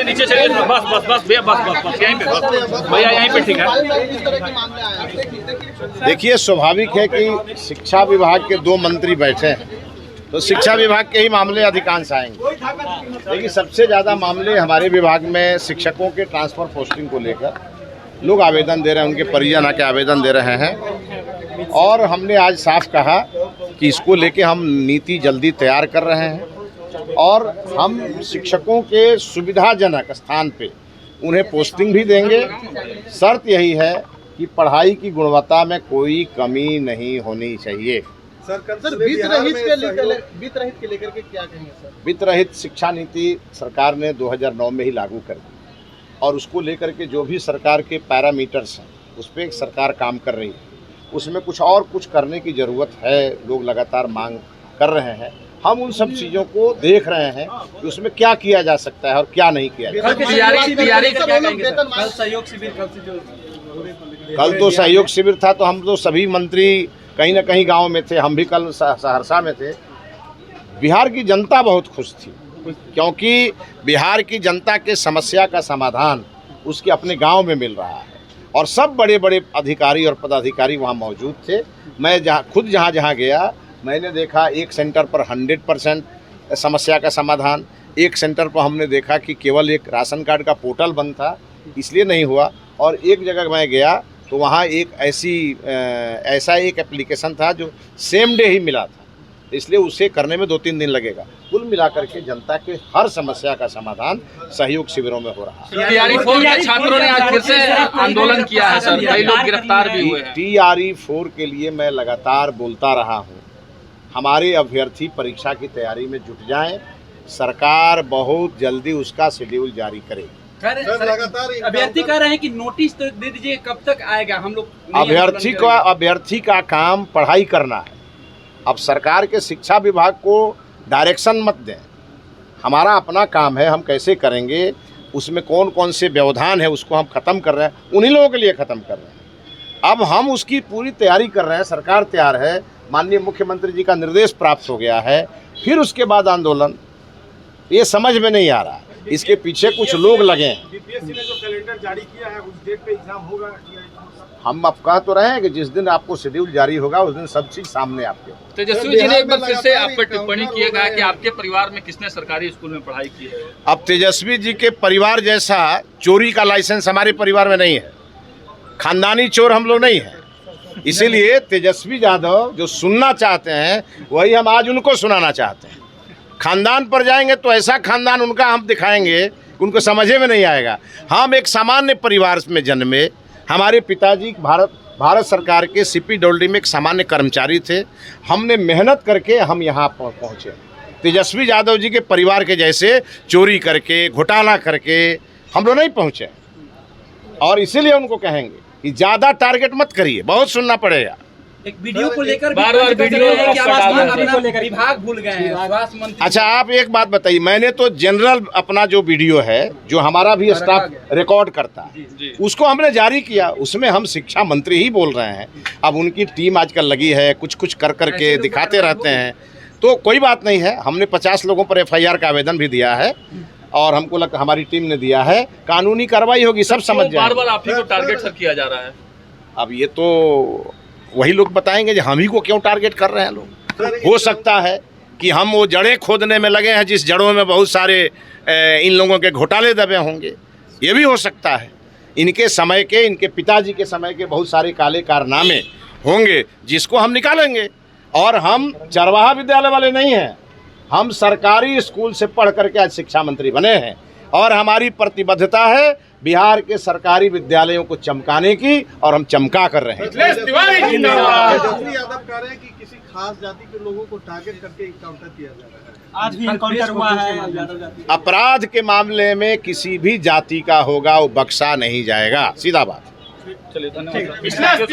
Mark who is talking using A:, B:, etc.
A: नीचे चलिए, बस बस बस भैया, बस बस बस यहीं पे, बस भैया यहीं पे, ठीक है।
B: देखिए, स्वाभाविक है कि शिक्षा विभाग के 2 मंत्री बैठे हैं, तो शिक्षा विभाग के ही मामले अधिकांश आएंगे। लेकिन सबसे ज़्यादा मामले हमारे विभाग में शिक्षकों के ट्रांसफ़र पोस्टिंग को लेकर लोग आवेदन दे रहे हैं, उनके परिजन आके आवेदन दे रहे हैं। और हमने आज साफ कहा कि इसको लेके हम नीति जल्दी तैयार कर रहे हैं और हम शिक्षकों के सुविधाजनक स्थान पे उन्हें पोस्टिंग भी देंगे। शर्त यही है कि पढ़ाई की गुणवत्ता में कोई कमी नहीं होनी चाहिए।
C: सर वित्त रहित के लेकर के क्या कहेंगे सर?
B: वित्त रहित शिक्षा नीति सरकार ने 2009 में ही लागू कर दी और उसको लेकर के जो भी सरकार के पैरामीटर्स हैं उस पर सरकार काम कर रही है। उसमें कुछ करने की ज़रूरत है, लोग लगातार मांग कर रहे हैं। हम उन सब चीज़ों को देख रहे हैं कि उसमें क्या किया जा सकता है और क्या नहीं किया जा सकता। कल तो सहयोग शिविर था, तो हम तो सभी मंत्री कहीं ना कहीं गांव में थे, हम भी कल सहरसा में थे। बिहार की जनता बहुत खुश थी क्योंकि बिहार की जनता के समस्या का समाधान उसके अपने गांव में मिल रहा है और सब बड़े बड़े अधिकारी और पदाधिकारी वहां मौजूद थे। मैं खुद जहां गया, मैंने देखा एक सेंटर पर 100% समस्या का समाधान, एक सेंटर पर हमने देखा कि केवल एक राशन कार्ड का पोर्टल बंद था इसलिए नहीं हुआ, और एक जगह मैं गया तो वहाँ एक ऐसा एक एप्लीकेशन था जो सेम डे ही मिला था, इसलिए उसे करने में 2-3 दिन लगेगा। कुल मिलाकर के जनता के हर समस्या का समाधान सहयोग शिविरों में हो रहा है।
A: TRE-4 के छात्रों ने आज फिर से आंदोलन किया है सर, कई लोग गिरफ्तार भी हुए हैं।
B: TRE-4 के लिए मैं लगातार बोलता रहा हूँ, हमारे अभ्यर्थी परीक्षा की तैयारी में जुट जाएं, सरकार बहुत जल्दी उसका शेड्यूल जारी करेगी।
D: अभ्यर्थी कह रहे हैं कि नोटिस तो दे दीजिए, कब तक आएगा? हम लोग
B: अभ्यर्थी का काम पढ़ाई करना है। अब सरकार के शिक्षा विभाग को डायरेक्शन मत दें, हमारा अपना काम है, हम कैसे करेंगे, उसमें कौन कौन से व्यवधान है उसको हम ख़त्म कर रहे हैं, उन्हीं लोगों के लिए ख़त्म कर रहे हैं। अब हम उसकी पूरी तैयारी कर रहे हैं, सरकार तैयार है, माननीय मुख्यमंत्री जी का निर्देश प्राप्त हो गया है। फिर उसके बाद आंदोलन, ये समझ में नहीं आ रहा, इसके पीछे कुछ लोग लगे हैं।
C: बीपीएससी ने जो कैलेंडर जारी किया है उस डेट पे एग्जाम होगा?
B: हम अब कह तो रहे हैं कि जिस दिन आपको शेड्यूल जारी होगा उस दिन सब चीज सामने आपके।
A: तेजस्वी जी ने एक बार फिर से आप पर टिप्पणी की है कि आपके परिवार में किसने सरकारी स्कूल में पढ़ाई की है।
B: अब तेजस्वी जी के परिवार जैसा चोरी का लाइसेंस हमारे परिवार में नहीं है, खानदानी चोर हम लोग नहीं है। इसीलिए तेजस्वी यादव जो सुनना चाहते हैं वही हम आज उनको सुनाना चाहते हैं। खानदान पर जाएंगे तो ऐसा खानदान उनका हम दिखाएंगे उनको समझे में नहीं आएगा। हम एक सामान्य परिवार में जन्मे, हमारे पिताजी भारत सरकार के CPWD में एक सामान्य कर्मचारी थे। हमने मेहनत करके हम यहाँ पहुँचे। तेजस्वी यादव जी के परिवार के जैसे चोरी करके, घोटाला करके हम लोग नहीं पहुँचे, और इसीलिए उनको कहेंगे कि ज़्यादा टारगेट मत करिए, बहुत सुनना पड़ेगा।
D: एक वीडियो को लेकर
A: बार-बार वीडियो
D: विभाग भूल गए हैं, स्वास्थ्य मंत्री।
B: अच्छा, आप एक बात बताइए, मैंने तो जनरल अपना जो वीडियो है जो हमारा भी स्टाफ रिकॉर्ड करता है उसको हमने जारी किया, उसमें हम शिक्षा मंत्री ही बोल रहे हैं। अब उनकी टीम आजकल लगी है, कुछ कर के दिखाते रहते हैं, तो कोई बात नहीं है। हमने 50 लोगों पर FIR का आवेदन भी दिया है और हमको लगता हमारी टीम ने दिया है, कानूनी कार्रवाई होगी, सब समझ जाए।
A: बार-बार आप ही को टारगेट सर किया जा रहा है।
B: अब ये तो वही लोग बताएंगे कि हम ही को क्यों टारगेट कर रहे हैं लोग। हो सकता है कि हम वो जड़ें खोदने में लगे हैं जिस जड़ों में बहुत सारे इन लोगों के घोटाले दबे होंगे, ये भी हो सकता है। इनके समय के, इनके पिताजी के समय के बहुत सारे काले कारनामे होंगे जिसको हम निकालेंगे। और हम चरवाहा विद्यालय वाले नहीं हैं, हम सरकारी स्कूल से पढ़ करके आज शिक्षा मंत्री बने हैं और हमारी प्रतिबद्धता है बिहार के सरकारी विद्यालयों को चमकाने की, और हम चमका कर रहे हैं।
C: तेजस्वी यादव कह रहे हैं कि किसी खास जाति के लोगों को टारगेट करके इनकाउंटर किया जा रहा है।
D: आज भी इनकाउंटर हुआ है।
B: अपराध के मामले में किसी भी जाति का होगा वो बख्शा नहीं जाएगा, सीधा बात।
A: चलिए, धन्यवाद।